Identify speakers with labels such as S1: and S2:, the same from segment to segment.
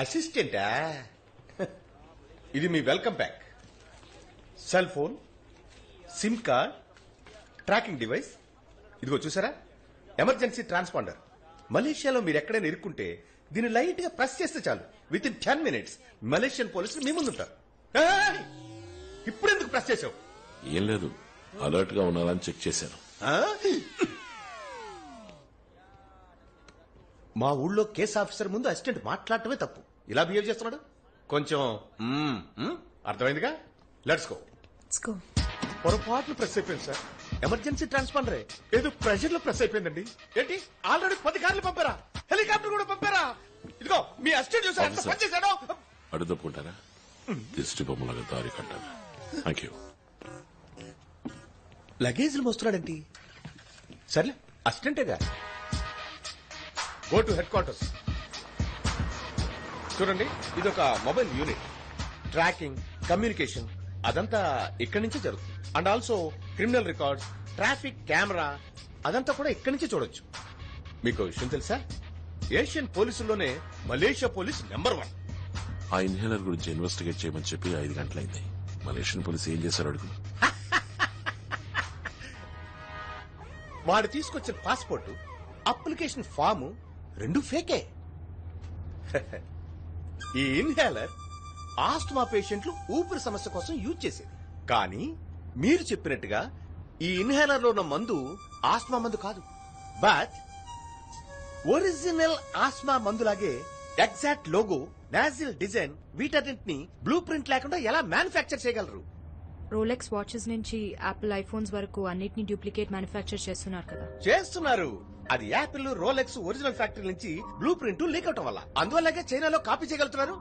S1: అసిస్టెంటా? ఇది మీ welcome pack. Cell phone, SIM card, tracking device. ఇదిగో చూసారా, ఎమర్జెన్సీ ట్రాన్స్పాండర్. మలేషియాలో మీరు ఎక్కడైనా ఇరుక్కుంటే దీన్ని లైట్ గా ప్రెస్ చేస్తే చాలు, విత్ ఇన్ 10 minutes మలేషియన్ పోలీసులు మీ ముందుంటారు. ఇప్పుడు ఎందుకు ప్రెస్ చేసావు?
S2: ఏం లేదు, అలర్ట్ గా ఉన్నారని చెక్ చేశాను.
S1: మా ఊళ్ళో కేసు ఆఫీసర్ ముందు అసిస్టెంట్ మాట్లాడటమే తప్పు. ఇలా బిహేవ్ చేస్తున్నాడు. కొంచెం అర్థమైందిగా. Let's go. పొరపాట్లు ప్రెస్ అయిపోయింది సార్. ఎమర్జెన్సీ ట్రాన్స్పాండరే ఏదో ప్రెషర్ లో ప్రెస్ అయిపోయిందండి. ఏంటి, ఆల్రెడీ 10 కార్లు పంపారా? హెలికాప్టర్ కూడా పంపారా? ఇదిగో మీ అసిస్టెంట్ చూసారు ఎంత పని చేశాడో.
S2: అడు తప్పుకుంటారా? దిష్టి బొమ్మలాగా దారి కట్టాను. Thank you.
S1: లగేజ్లు మోస్తున్నాడేంటి? సర్లే, అసిస్టెంటేగా. Go to headquarters. చూడండి, ఇదొక మొబైల్ యూనిట్. ట్రాకింగ్, కమ్యూనికేషన్ అదంతా ఇక్కడి నుంచే జరుగుతుంది. And also criminal records, traffic camera అదంతా కూడా ఇక్కడి నుంచే చూడొచ్చు. మీకు విషయం తెలుసా, ఏషియన్ పోలీసుల్లోనే మలేషియా పోలీస్ నెంబర్ 1.
S2: ఆ ఇన్హేలర్ గురించి ఇన్వెస్టిగేట్ చేయమని చెప్పి 5 గంటలైంది. మలేషియన్ పోలీసు ఏం చేశారు అడుగు.
S1: వాడు తీసుకొచ్చిన పాస్పోర్ట్, అప్లికేషన్ ఫాము 2 ఫేకే. ఈ ఇన్హేలర్ ఆస్తమా పేషెంట్లు ఊపిరి సమస్య కోసం యూజ్ చేసేది. కానీ మీరు చెప్పినట్టుగా ఈ ఇన్హేలర్ లో ఉన్న మందు ఆస్మా మందు కాదు, బట్ ఒరిజినల్ ఆస్మా మందులాగే ఎగ్జాక్ట్ లోగో, నాజిల్ డిజైన్ వీటన్నింటినీ బ్లూ ప్రింట్ లేకుండా ఎలా మ్యానుఫ్యాక్చర్ చేయగలరు?
S3: రోలెక్స్ వాచెస్ నుంచి యాపిల్ ఐఫోన్స్ వరకు అన్నిటిని డూప్లికేట్ మ్యానుఫ్యాక్చర్ చేస్తున్నారు కదా.
S1: చేస్తున్నారు. అది యాపిల్, రోలెక్స్ ఒరిజినల్ ఫ్యాక్టరీ నుంచి బ్లూ ప్రింట్ లీక్ అవటం వల్ల. అందువల్లగే చైనాలో కాపీ చేయగలుగుతున్నారు.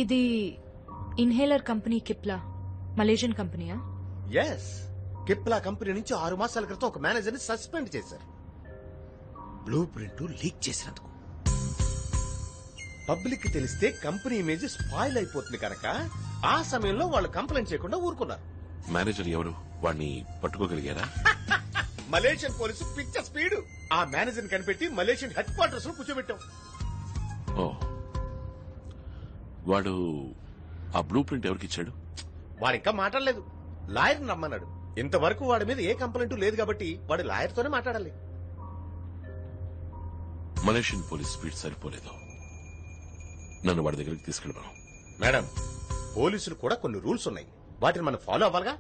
S3: ఇది ఇన్హేలర్ కంపెనీ కిప్లా, మలేషియన్ కంపెనీయా?
S1: ఎస్, కిప్లా కంపెనీ నుంచి 6 మాసాల క్రితం ఒక మేనేజర్ ని సస్పెండ్ చేశారు, బ్లూ ప్రింట్ లీక్ చేసినందుకు. పబ్లిక్ కి తెలిస్తే కంపెనీ ఇమేజ్ స్పాయిల్ అయిపోతుంది కనుక ఆ సమయంలో వాళ్ళు కంప్లైంట్ చేయకుండా ఊరుకున్నారు.
S2: మేనేజర్ ఎవరు? వాడిని పట్టుకోగలిగారా?
S1: మలేషియన్ పోలీసు పిచ్చ స్పీడ్. ఆ మేనేజర్ ని కనిపెట్టి మలేషియన్ హెడ్ క్వార్టర్స్ లో కూర్చోబెట్టాం.
S2: ఓ, వాడు ఆ బ్లూ ప్రింట్ ఎవరికి ఇచ్చాడు?
S1: వాడు ఇంకా మాట్లాడలేదు, లాయర్ రమ్మన్నాడు. ఇంతవరకు వాడి మీద ఏ కంప్లైంట్ లేదు కాబట్టి వాడు లాయర్ తోనే మాట్లాడాలి.
S2: మలేషియన్ పోలీస్ స్పీడ్ సరిపోలేదు. నన్ను వాడి దగ్గరికి తీసుకెళ్ళమను.
S1: మేడం, పోలీసులు కూడా కొన్ని రూల్స్ ఉన్నాయి, వాటిని మనం ఫాలో అవ్వాలిగా.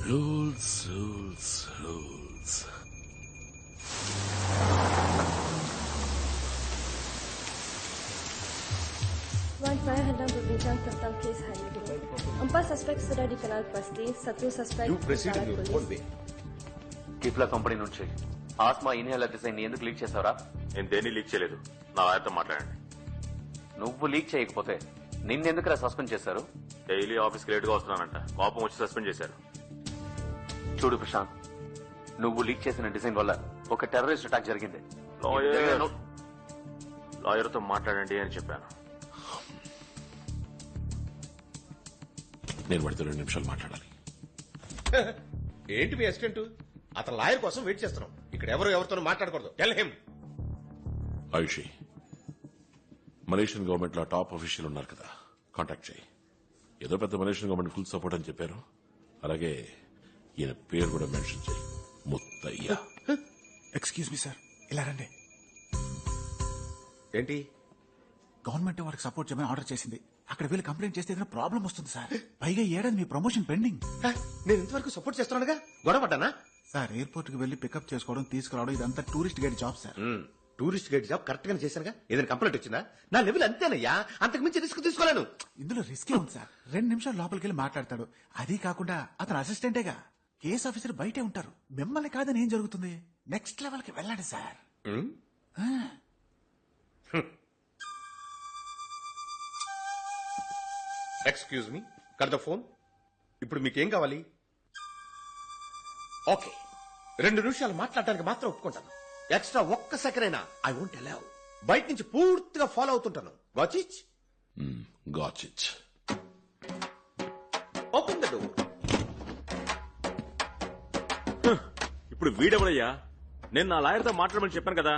S2: Rules rules rules.
S4: Saya hendak berbincang tentang kes hari ini. 4 suspek sudah dikenal pasti. 1 suspek
S1: You proceed in your own way.
S5: Cipla company నుంచి ఆస్మా ఇన్హేలర్ డిజైన్ ఎందుకు లీక్ చేసావురా?
S6: నేను దేన్ని లీక్ చేయలేదు. నా లాయర్తో మాట్లాడండి.
S5: నువ్వు లీక్ చేయకపోతే నిన్నెందుకురా సస్పెండ్ చేశారు?
S6: డైలీ ఆఫీస్కి లేట్ గా వస్తున్నానంట, కోపం వచ్చి సస్పెండ్ చేశారు.
S5: చూడు ప్రశాంత్, నువ్వు లీక్ చేసిన డిజైన్ వల్ల ఒక టెర్రరిస్ట్ అటాక్ జరిగింది.
S6: లాయర్తో మాట్లాడండి అని చెప్పాను.
S2: నేను వాడితో 2 నిమిషాలు మాట్లాడాలి.
S1: ఏంటి మీ అసిస్టెంట్? అతను లాయర్ కోసం వెయిట్ చేస్తున్నాం. ఇక్కడ ఎవరితో మాట్లాడకూడదు. Tell him.
S2: Ayushi, Malaysian government లో టాప్ ఆఫీషియల్ ఉన్నారు కదా, కాంటాక్ట్ చేయి. ఏదో పెద్ద మలేషియన్ గవర్నమెంట్ ఫుల్ సపోర్ట్ అని చెప్పారు. అలాగే ఈయన పేరు కూడా మెన్షన్ చేయి, ముత్తయ్య.
S7: ఎక్స్క్యూజ్ మీ సార్, ఇలా రండి.
S1: ఏంటి?
S7: గవర్నమెంట్ వారికి సపోర్ట్ చేయమని ఆర్డర్ చేసింది. అక్కడ వీళ్ళు కంప్లైంట్ చేస్తే ఏదైనా ప్రాబ్లం వస్తుంది సార్. పైగా ఏడాది మీ ప్రమోషన్ పెండింగ్.
S1: నేను ఇంతవరకు సపోర్ట్ చేస్తున్నానుగా, గొడవపడ్డానా?
S7: సార్, ఎయిర్పోర్ట్ కి వెళ్లి పికప్ చేసుకోవడం, తీసుకురావడం ఇదంతా tourist guide job sir.
S1: Tourist guide job correct గానే చేశానుగా. ఏదైనా కంప్లైంట్ వచ్చిందా? నా లెవెల్ అంతేనయ్యా, అంతకు మించి రిస్క్ తీసుకోలేను.
S7: ఇందులో రిస్కే ఉంది సార్. 2 నిమిషాలు లోపలికి వెళ్ళి మాట్లాడతాడు. అది కాకుండా అతను అసిస్టెంటేగా, కేసు ఆఫీసర్ బయటే ఉంటారు. మిమ్మల్ని కాదని ఏం జరుగుతుంది? నెక్స్ట్ లెవెల్ కి వెళ్ళండి sir.
S1: Excuse me, cut the phone. ఇప్పుడు మీకేం కావాలి? ఓకే, 2 నిమిషాలు మాట్లాడడానికి మాత్రం ఒప్పుకుంటాను. ఎక్స్ట్రా 1 సెకండ్ అయినా ఐ వోంట్ అలౌ. బయట నుంచి పూర్తిగా ఫాలో అవుతుంటాను. Watch it.
S2: Got it.
S1: Open the door.
S6: ఇప్పుడు వీడెవడయ్యా? నేను నా లాయర్తో మాట్లాడమని చెప్పాను కదా.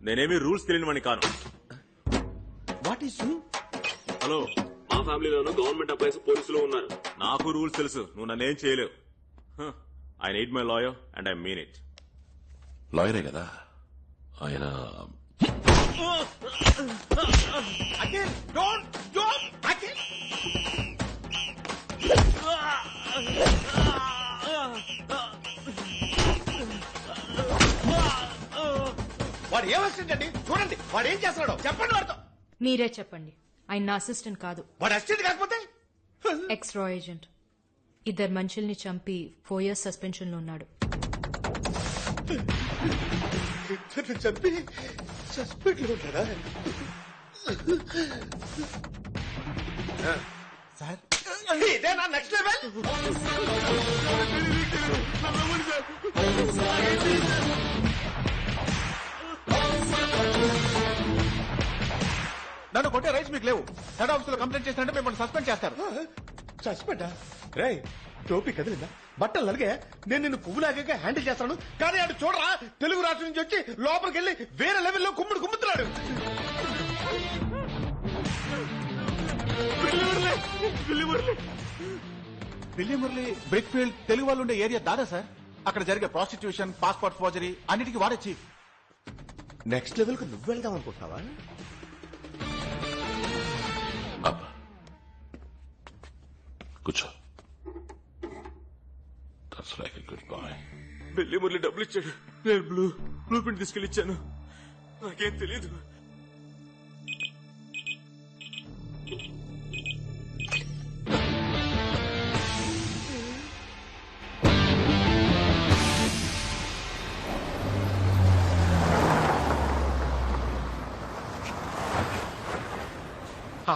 S6: నేనేమీ రూల్స్ తెలియని వాడిని కాను.
S1: వాట్ ఈస్
S6: హలో, మా ఫ్యామిలీలోనూ గవర్నమెంట్ ఎంప్లాయీస్ పోలీసులు ఉన్నారు. నాకు రూల్స్ తెలుసు, నువ్వు నన్నేం చేయలేవు. I need my lawyer and I mean it.
S2: లాయరే కదా ఆయన.
S1: అఖిల్ డోంట్ అఖిల్. వాడు ఏం అసిస్టెంట్ అండి? చూడండి వాడు ఏం చేస్తున్నాడో చెప్పండి వాడితో.
S3: మీరే చెప్పండి. ఆయన నా అసిస్టెంట్ కాదు,
S1: వాడు అసిస్టెంట్ కాకపోతే
S3: ఎక్స్ రా ఏజెంట్. ఇద్దరు మనుషుల్ని చంపి 4 years సస్పెన్షన్ లో ఉన్నాడు.
S1: చంపి సస్పెండ్ లో ఉంటాడా?
S7: సార్
S1: ఇదే నా నెక్స్ట్ లెవెల్.
S7: నన్ను కొట్టే రైట్స్ మీకు లేవు. హెడ్ ఆఫీస్ లో కంప్లైంట్ చేసినట్టు మిమ్మల్ని సస్పెండ్ చేస్తారు.
S1: సస్పెండా? రే టోపీ కదిలిందా? బట్టలు నలిగే నేను నిన్ను పువ్వులాగా హ్యాండిల్ చేస్తాను. కానీ అటు చూడరా, తెలుగు రాష్ట్రం నుంచి వచ్చి లోపలికి వెళ్ళి వేరే లెవెల్లో కుమ్ముతున్నాడు.
S7: బిల్లి మురళి బ్రిక్ ఫీల్డ్ తెలుగు వాళ్ళు ఉండే ఏరియా దాదా సార్. అక్కడ జరిగే ప్రాస్టిట్యూషన్, పాస్పోర్ట్ ఫోర్జరీ అన్నిటికీ వాడే చీఫ్.
S1: నెక్స్ట్ లెవెల్ కు నువ్వు వెళ్దాం అనుకుంటున్నావా?
S2: అబ్బా కూర్చో. That's like a good boy.
S6: బిల్లి మురళి డబ్బులు ఇచ్చాడు, నేను బ్లూ ప్రింట్ తీసుకెళ్ళి ఇచ్చాను. నాకేం తెలీదు.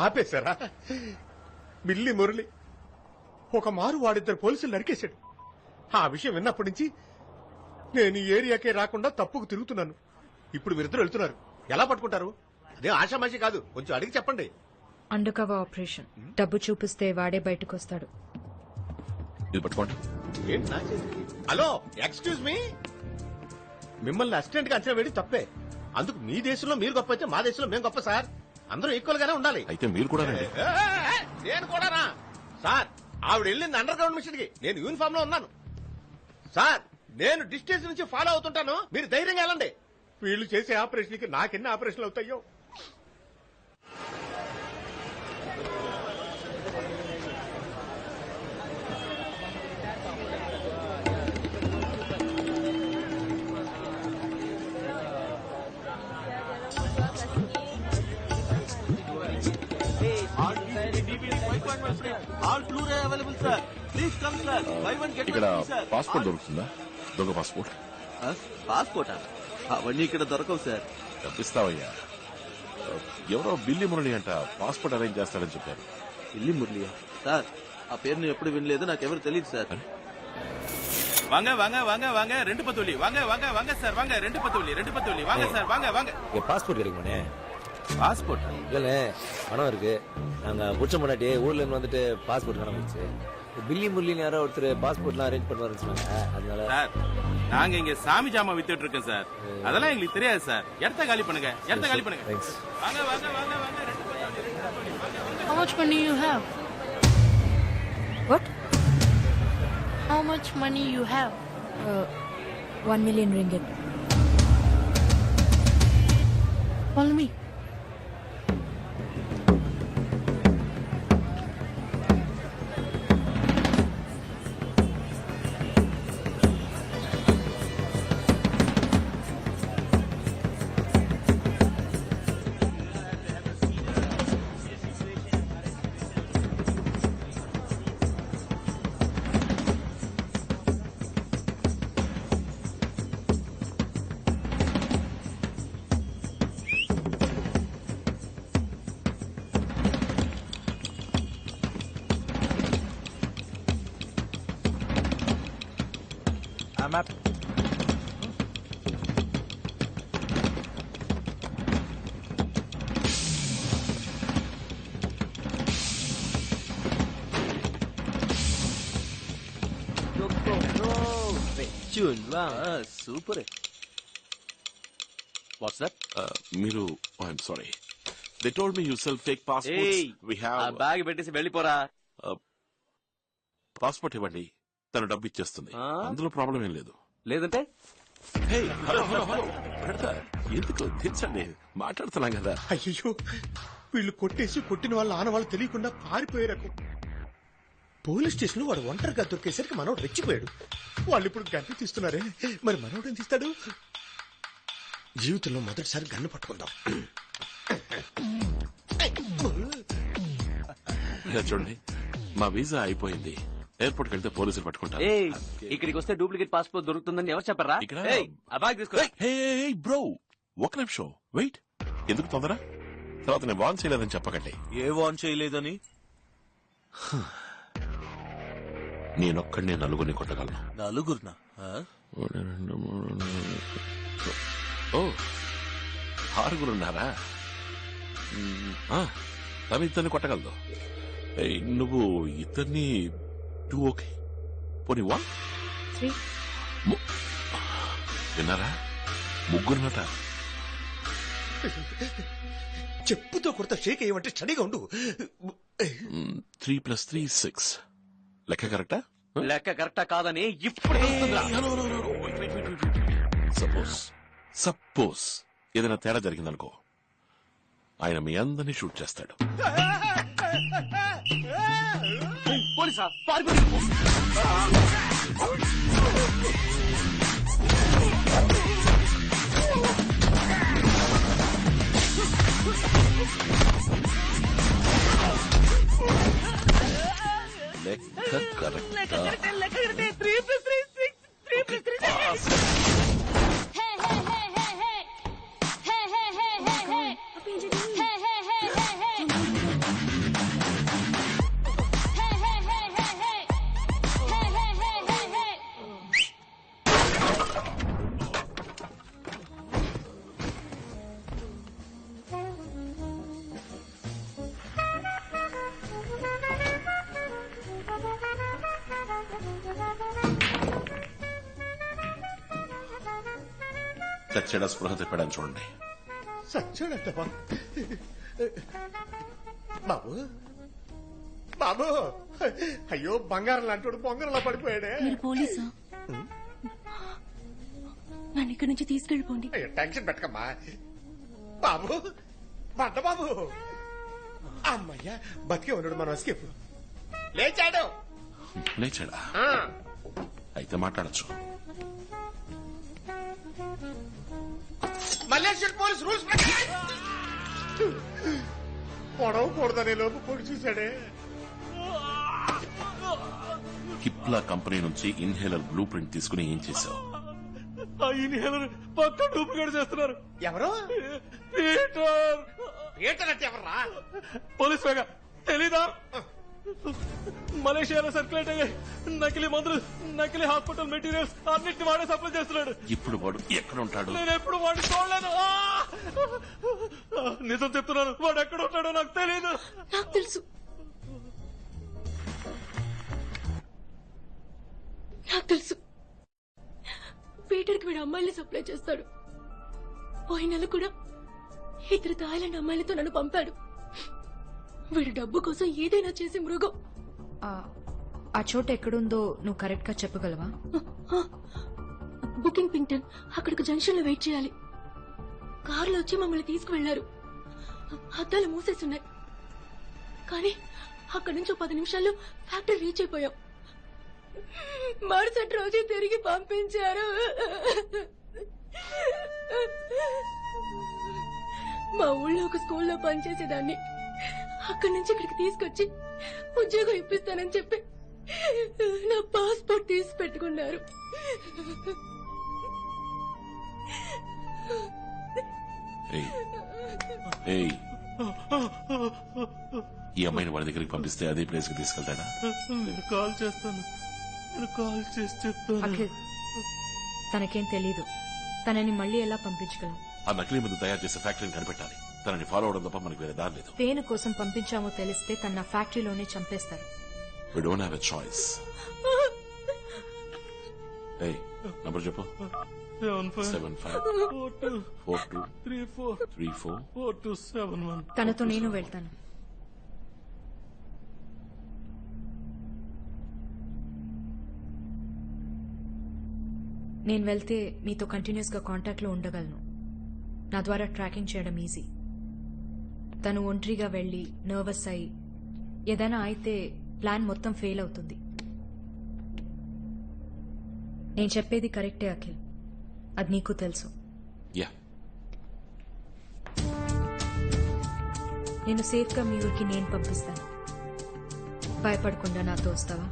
S1: ఆపేశారా? బిల్లి మురళి ఒక మారు వాడిద్దరు పోలీసులు నరికేశాడు. ఆ విషయం విన్నప్పటి నుంచి నేను ఈ ఏరియాకే రాకుండా తప్పుకు తిరుగుతున్నాను. ఇప్పుడు మీరిద్దరు వెళ్తున్నారు, ఎలా పట్టుకుంటారు? అదే ఆషామాషి కాదు, కొంచెం అడిగి చెప్పండి.
S3: Under cover operation. డబ్బు చూపిస్తే వాడే బయటకు వస్తాడు.
S2: ఇది పట్టుకోండి.
S1: ఏంటి నా చేతికి? హలో ఎక్స్క్యూజ్ మీ, మిమ్మల్ని అసిస్టెంట్ గా అంచనా వేడి తప్పే. అందుకు మీ దేశంలో మీరు గొప్ప అయితే మా దేశంలో మేము గొప్ప సార్. అందరూ ఈక్వల్ గానే ఉండాలి.
S2: అయితే మీరు కూడా రండి.
S1: నేను కూడానా సార్? ఆవిడ వెళ్ళింది అండర్ గ్రౌండ్ మిషన్ కి, నేను యూనిఫామ్ లో ఉన్నాను సార్. నేను డిస్టెన్స్ నుంచి ఫాలో అవుతుంటాను, మీరు ధైర్యంగా వెళ్ళండి. వీళ్ళు చేసే ఆపరేషన్ కి నాకెన్ని ఆపరేషన్లు అవుతాయో.
S2: ఇక్కడ పాస్పోర్ట్ దొరుకుతుందా? దొంగ పాస్పోర్ట్.
S8: పాస్పోర్టా? అవన్నీ ఇక్కడ దొరకవు సార్.
S2: తప్పిస్తావయ్యా. ఎవరో బిల్లి మురళి అంట పాస్పోర్ట్ అరేంజ్ చేస్తాడని చెప్పారు.
S8: ఇల్లి మురళియా? సార్ ఆ పేరు నేను ఎప్పుడు వినలేదు, నాకెవరు తెలియదు సార్.
S9: வாங்க வாங்க வாங்க வாங்க ரெண்டு பத்துள்ளி வாங்க வாங்க வாங்க சார் வாங்க ரெண்டு பத்துள்ளி வாங்க சார் வாங்க வாங்க.
S10: பாஸ்போர்ட் கிடைக்குமாண்ணே?
S9: பாஸ்போர்ட்
S10: இல்லண்ணே, பணம் இருக்கு. நாங்க புடிச்ச முன்னாடி ஊர்ல இருந்து வந்துட்டு பாஸ்போர்ட் காண போச்சு. பில்லி முரளின்னு யாரோ ஒருத்தர் பாஸ்போர்ட்லாம் அரேஞ்ச் பண்ணுவாருன்னு சொன்னாங்க. அதனால
S9: சார் நாங்க இங்க சாமி ஜாமா வித்துட்டு இருக்கோம் சார். அதெல்லாம் எங்களுக்கு தெரியாது சார். இடத்த காலி பண்ணுங்க, இடத்த காலி பண்ணுங்க.
S10: தேங்க்ஸ்.
S9: வாங்க வாங்க வாங்க வாங்க ரெண்டு பத்துள்ளி.
S11: How much money you have?
S3: What?
S11: How much money you have?
S3: 1 million ringgit.
S11: Follow me.
S10: I'm up.
S8: Super.
S2: మీరు I'm sorry, They told me you sell fake passports.
S5: Hey,
S2: We have
S5: bag పెట్టేసి వెళ్ళిపోరా.
S2: Passport ఇవ్వండి, తను డబ్బు ఇచ్చేస్తుంది. అందులో problem ఏం లేదు.
S5: లేదంటే
S2: Hey, హలో పెడతా, ఎందుకు తెచ్చండి, మాట్లాడుతున్నాం కదా.
S1: అయ్యో వీళ్ళు కొట్టేసి కొట్టిన వాళ్ళ ఆనవాళ్ళు తెలియకుండా పారిపోయారు. పోలీస్ స్టేషన్ లో వాడు ఒంటరిగా దొరికేసరికి మనోడు రెచ్చిపోయాడు. వాళ్ళు ఇప్పుడు గన్ను తీస్తున్నారే, మరి మనోడు ఏం తీస్తాడు? జీవితంలో మొదటిసారి గన్ను పట్టుకుందాం.
S2: ఇలా చూడండి, మా వీసా అయిపోయింది. ఎయిర్పోర్ట్ వెళ్తే పోలీసులు పట్టుకుంటారు.
S5: ఇక్కడికి వస్తే డూప్లికేట్ పాస్పోర్ట్ దొరుకుతుందని ఎవరు చెప్పారా?
S2: ఇక్కడ
S5: ఆ బ్యాగ్ తీసుకో.
S2: బ్రో, ఒక నిమిషం వెయిట్. ఎందుకు తొందర? తర్వాత నేను వాన్ చేయలేదని చెప్పకండి.
S8: ఏ వాన్ చేయలేదని?
S2: నేనొక్కడినే నలుగురిని కొట్టగలను.
S8: నలుగురునా?
S2: ఓ, ఆరుగురున్నారా? తను ఇద్దరిని కొట్టగలదు. నువ్వు ఇద్దరిని టూ ఓకే, పోనీ వన్. విన్నారా, ముగ్గురున్నట.
S1: చెప్పుతో కొడతా షేక్ అయ్యమంటే స్టడీగా ఉండు.
S2: 3 + 3 6. లెక్క కరెక్టా?
S5: లెక్క కరెక్టా కాదని ఇప్పుడు
S2: సపోజ్ ఏదైనా తేడా జరిగిందనుకో, ఆయన మీ అందరినీ షూట్ చేస్తాడు.
S5: పోలీసా?
S2: లెక్క కరెక్టా? చచ్చేడా స్పృహ తిప్పాడని చూడండి.
S1: సచ్చాడంట బాబు. బాబు అయ్యో బంగారం లాంటి బొంగరంలో పడిపోయాడే.
S11: మీరు పోలీసా? నన్ను ఇక్కడి నుంచి తీసుకెళ్ళిపోండి.
S1: అయ్యో టెన్షన్ పెట్టకమ్మా బాబు. బంట బాబు, అమ్మయ్యా బతికే ఉన్నాడు. మనం ఎస్కేప్. లేచాడు.
S2: లేచాడా? అయితే మాట్లాడచ్చు.
S1: మలేషియన్ పోలీస్ రూల్స్ పొడవకూడదనే లోపు పొడి చూశాడే.
S2: హిప్లా కంపెనీ నుంచి ఇన్హేలర్ బ్లూ ప్రింట్ తీసుకుని ఏం చేశావు?
S6: ఆ ఇన్హేలర్ పక్క డూప్లికేట్ చేస్తున్నారు.
S1: ఎవరు?
S6: పీటర్.
S1: పీటర్ అంటే ఎవర్రా?
S6: పోలీస్ వేగా తెలీదా? మలేషియాలో సర్క్యులేట్ అయ్యాయి నకిలీ మందులు, నకిలీ హాస్పిటల్ మెటీరియల్స్ అన్నిటిని వాడే సప్లై చేస్తున్నాడు.
S2: ఇప్పుడు వాడు ఎక్కడ ఉంటాడు?
S6: నేను ఎప్పుడు వాడిని చూడలేదు. నిజం చెప్తున్నాను, వాడు ఎక్కడ ఉంటాడో నాకు తెలియదు.
S11: నాకు తెలుసు, నాకు తెలుసు. పీటర్కి వీడు అమ్మాయిల్ని సప్లై చేస్తాడు. పోయిన నెల కూడా 2 థాయిలాండ్ అమ్మాయిలతో నన్ను పంపాడు. వీడు డబ్బు కోసం ఏదైనా చేసి మృగం.
S3: ఆ చోటు ఎక్కడుందో నువ్వు కరెక్ట్ గా చెప్పగలవా?
S11: బుకింగ్ పింగ్టన్. అక్కడికి జంక్షన్ లో వెయిట్ చేయాలి. కారులో వచ్చి మమ్మల్ని తీసుకువెళ్లారు. అద్దాలు మూసేస్తున్నాయి. కానీ అక్కడి నుంచి 10 నిమిషాల్లో ఫ్యాక్టరీ రీచ్ అయిపోయాం. మరుసటి రోజు తిరిగి పంపించారు. మా ఊళ్ళో ఒక స్కూల్లో పనిచేసేదాన్ని. అక్కడి నుంచి ఇక్కడికి తీసుకొచ్చి ఉద్యోగం ఇప్పిస్తానని చెప్పి నా పాస్పోర్ట్ తీసి పెట్టుకున్నారు.
S2: ఈ అమ్మాయిని వాడి దగ్గరికి పంపిస్తే అదే ప్లేస్ కి తీసుకెళ్తాడా?
S6: నేను కాల్ చేస్తాను, నేను కాల్ చేసి చెప్తాను.
S3: అఖిల్, తనకేం తెలీదు. తనని మళ్ళీ ఎలా పంపించగలం?
S2: ఆ నకిలీ మందు తయారు చేసే ఫ్యాక్టరీని కనిపెట్టాలి. తనని ఫాలో అవడం తప్ప మనకు వేరే దారి లేదు.
S3: దేని కోసం పంపించామో తెలిస్తే తన ఫ్యాక్టరీలోనే చంపేస్తారు.
S2: We don't have a choice. ఏయ్ నంబర్ చెప్పు 75423434
S3: తనతో నేను వెళ్తాను. నేను వెళ్తే మీతో కంటిన్యూస్ గా కాంటాక్ట్ లో ఉండగలను. నా ద్వారా ట్రాకింగ్ చేయడం ఈజీ. తను ఒంటరిగా వెళ్లి నర్వస్ అయి ఏదైనా అయితే ప్లాన్ మొత్తం ఫెయిల్ అవుతుంది. నేను చెప్పేది కరెక్టే అఖిల్, అది నీకు తెలుసు.
S2: యా
S3: నేను సేఫ్ గా మీ ఊరికి నేను పంపిస్తాను. భయపడకుండా నాతో వస్తావా?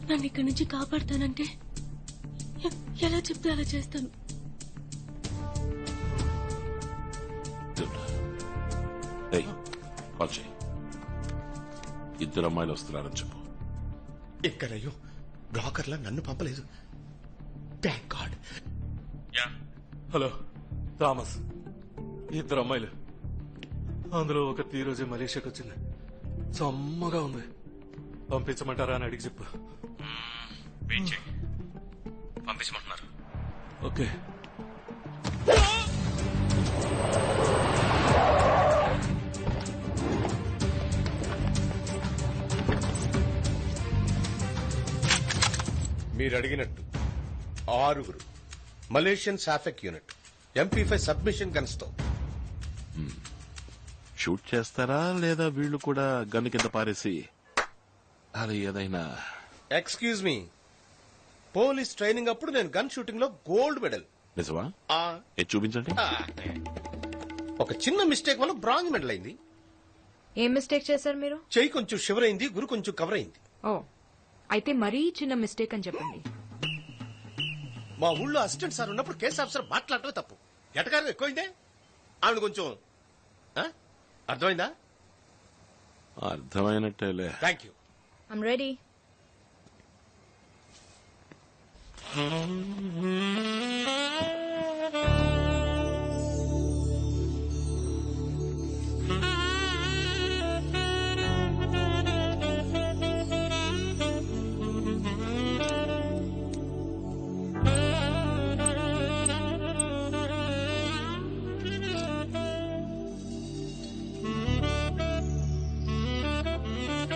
S11: నన్ను ఇక్కడి నుంచి కాపాడతానంటే ఎలా చెప్తే అలా చేస్తాను.
S2: కాల్ చేయి. 2 అమ్మాయిలు వస్తున్నారని చెప్పు.
S1: ఎక్కడయ్యో బ్లాకర్లా నన్ను పంపలేదు. Thank God.
S12: హలో థామస్, 2 అమ్మాయిలు, అందులో ఒక ఈ రోజే మలేషియాకి వచ్చింది. సమ్మగా ఉంది. పంపించమంటారా అని అడిగి చెప్పు.
S6: పంపించమంటున్నారు.
S12: ఓకే.
S1: మీరు అడిగినట్టు 6 మలేషియన్ సాఫెక్ యూనిట్ MP5 సబ్మిషన్ గన్స్ తో.
S2: షూట్ చేస్తారా లేదా వీళ్ళు కూడా గన్ను కింద పారేసి అలా ఏదైనా?
S1: ఎక్స్క్యూజ్ మీ, పోలీస్ ట్రైనింగ్ అప్పుడు నేను గన్ షూటింగ్ లో గోల్డ్ మెడల్.
S2: నిజమా? చూపించండి.
S1: ఒక చిన్న మిస్టేక్ వల్ల బ్రాంజ్ మెడల్ అయింది.
S3: ఏం మిస్టేక్ చేశారు మీరు?
S1: చెయ్యి కొంచెం షివర్ అయింది, గురు కొంచెం కవర్ అయింది.
S3: ఓ, అయితే మరీ చిన్న మిస్టేక్ అని చెప్పండి.
S1: మా ఊళ్ళో అసిస్టెంట్ సార్ ఉన్నప్పుడు కేసు ఆఫీసర్ మాట్లాడటమే తప్పు. ఎటకారం ఎక్కువైందే. ఆవిడ కొంచెం అర్థమైందా?
S2: అర్థమైనట్టేలే.
S1: Thank you.
S3: I'm ready.